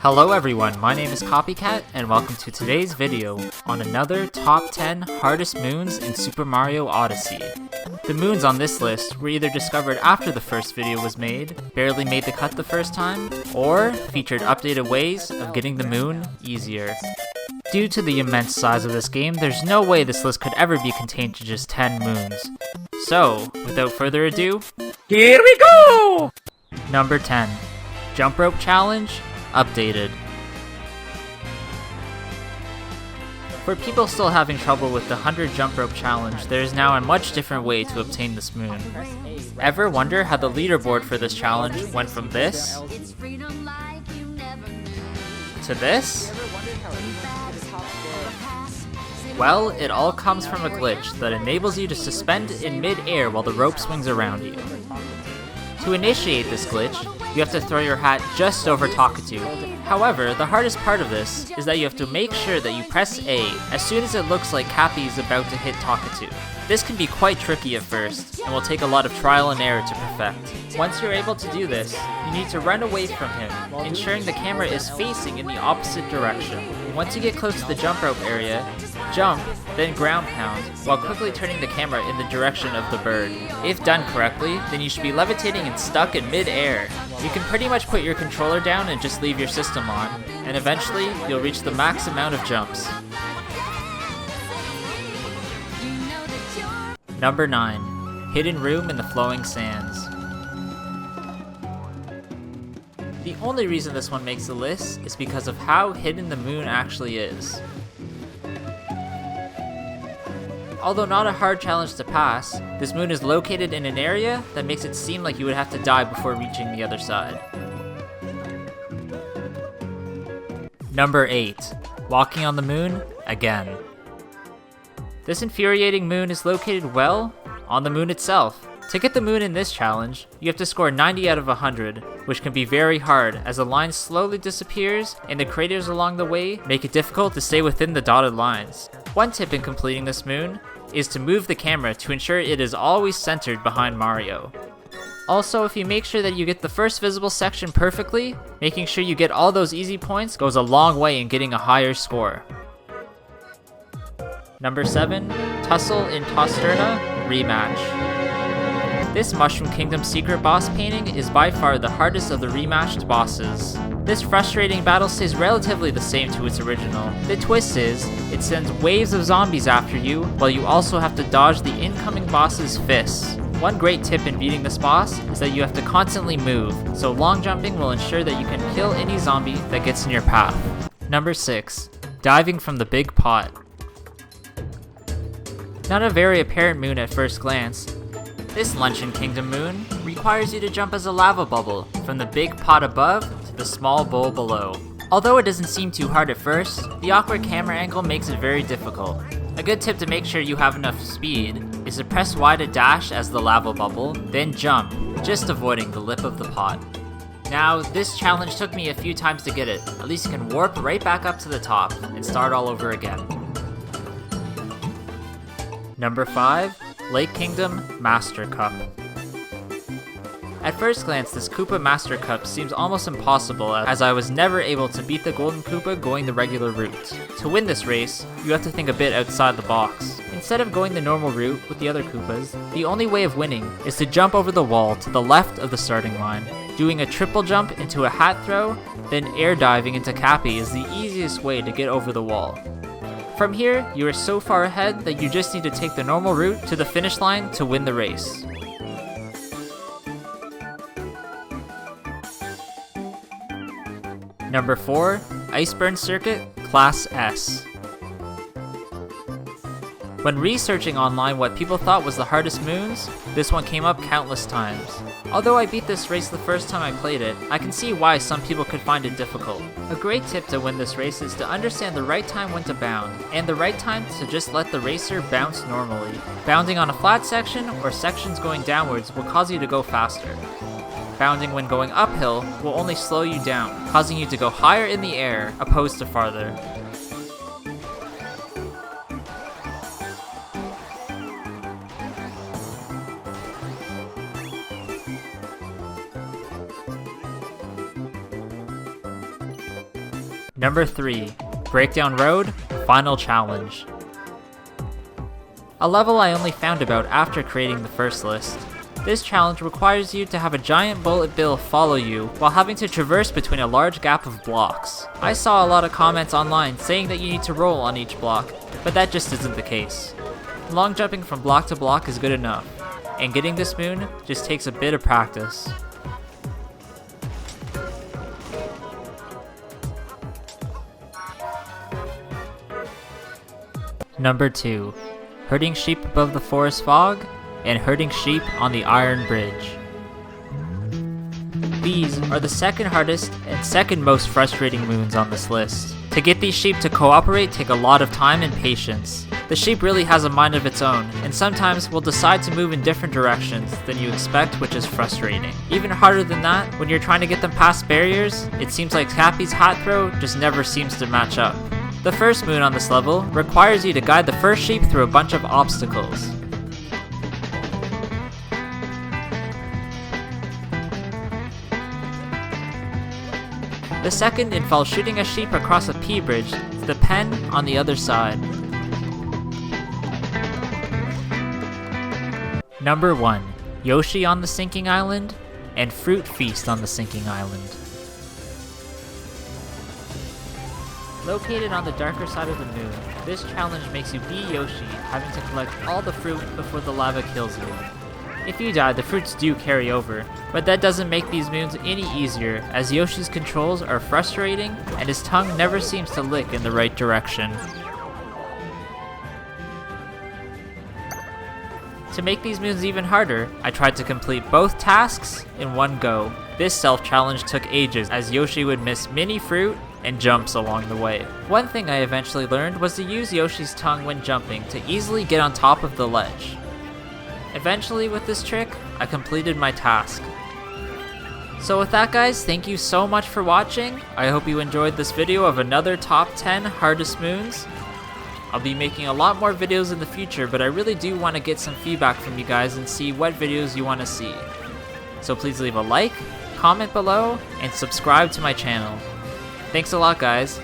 Hello everyone, my name is Copycat and welcome to today's video on another top 10 hardest moons in Super Mario Odyssey. The moons on this list were either discovered after the first video was made, barely made the cut the first time, or featured updated ways of getting the moon easier. Due to the immense size of this game, there's no way this list could ever be contained to just 10 moons. So, without further ado, here we go! Number 10. Jump Rope Challenge Updated. For people still having trouble with the 100 Jump Rope Challenge, there is now a much different way to obtain this moon. Ever wonder how the leaderboard for this challenge went from this to this? Well, it all comes from a glitch that enables you to suspend in mid-air while the rope swings around you. To initiate this glitch, you have to throw your hat just over Takatu. However, the hardest part of this is that you have to make sure that you press A as soon as it looks like Cappy is about to hit Takatu. This can be quite tricky at first, and will take a lot of trial and error to perfect. Once you're able to do this, you need to run away from him, ensuring the camera is facing in the opposite direction. Once you get close to the jump rope area, jump, then ground pound, while quickly turning the camera in the direction of the bird. If done correctly, then you should be levitating and stuck in mid-air. You can pretty much put your controller down and just leave your system on, and eventually, you'll reach the max amount of jumps. Number 9. Hidden Room in the Flowing Sands. The only reason this one makes the list is because of how hidden the moon actually is. Although not a hard challenge to pass, this moon is located in an area that makes it seem like you would have to die before reaching the other side. Number 8. Walking on the Moon Again. This infuriating moon is located, well, on the moon itself. To get the moon in this challenge, you have to score 90 out of 100, which can be very hard as the line slowly disappears and the craters along the way make it difficult to stay within the dotted lines. One tip in completing this moon is to move the camera to ensure it is always centered behind Mario. Also, if you make sure that you get the first visible section perfectly, making sure you get all those easy points goes a long way in getting a higher score. Number 7. Tussle in Tosterna Rematch. This Mushroom Kingdom secret boss painting is by far the hardest of the rematched bosses. This frustrating battle stays relatively the same to its original. The twist is, it sends waves of zombies after you, while you also have to dodge the incoming boss's fists. One great tip in beating this boss is that you have to constantly move, so long jumping will ensure that you can kill any zombie that gets in your path. Number 6. Diving from the Big Pot. Not a very apparent moon at first glance, this Luncheon Kingdom moon requires you to jump as a lava bubble from the big pot above to the small bowl below. Although it doesn't seem too hard at first, the awkward camera angle makes it very difficult. A good tip to make sure you have enough speed is to press Y to dash as the lava bubble, then jump, just avoiding the lip of the pot. Now, this challenge took me a few times to get it. At least you can warp right back up to the top and start all over again. Number 5. Lake Kingdom Master Cup. At first glance, this Koopa Master Cup seems almost impossible as I was never able to beat the Golden Koopa going the regular route. To win this race, you have to think a bit outside the box. Instead of going the normal route with the other Koopas, the only way of winning is to jump over the wall to the left of the starting line. Doing a triple jump into a hat throw, then air diving into Cappy is the easiest way to get over the wall. From here, you are so far ahead that you just need to take the normal route to the finish line to win the race. Number 4. Iceburn Circuit Class S. When researching online what people thought was the hardest moons, this one came up countless times. Although I beat this race the first time I played it, I can see why some people could find it difficult. A great tip to win this race is to understand the right time when to bound, and the right time to just let the racer bounce normally. Bounding on a flat section or sections going downwards will cause you to go faster. Bounding when going uphill will only slow you down, causing you to go higher in the air opposed to farther. Number 3. Breakdown Road, Final Challenge. A level I only found about after creating the first list. This challenge requires you to have a giant bullet bill follow you while having to traverse between a large gap of blocks. I saw a lot of comments online saying that you need to roll on each block, but that just isn't the case. Long jumping from block to block is good enough, and getting this moon just takes a bit of practice. Number 2. Herding sheep above the forest fog, and herding sheep on the iron bridge. These are the second hardest and second most frustrating moons on this list. To get these sheep to cooperate take a lot of time and patience. The sheep really has a mind of its own, and sometimes will decide to move in different directions than you expect, which is frustrating. Even harder than that, when you're trying to get them past barriers, it seems like Cappy's hat throw just never seems to match up. The first moon on this level requires you to guide the first sheep through a bunch of obstacles. The second involves shooting a sheep across a P bridge to the pen on the other side. Number 1. Yoshi on the sinking island, and Fruit Feast on the sinking island. Located on the darker side of the moon, this challenge makes you be Yoshi, having to collect all the fruit before the lava kills you. If you die, the fruits do carry over, but that doesn't make these moons any easier, as Yoshi's controls are frustrating and his tongue never seems to lick in the right direction. To make these moons even harder, I tried to complete both tasks in one go. This self-challenge took ages, as Yoshi would miss many fruit and jumps along the way. One thing I eventually learned was to use Yoshi's tongue when jumping to easily get on top of the ledge. Eventually, with this trick, I completed my task. So with that guys, thank you so much for watching. I hope you enjoyed this video of another top 10 hardest moons. I'll be making a lot more videos in the future, but I really do want to get some feedback from you guys and see what videos you want to see. So please leave a like, comment below, and subscribe to my channel. Thanks a lot guys.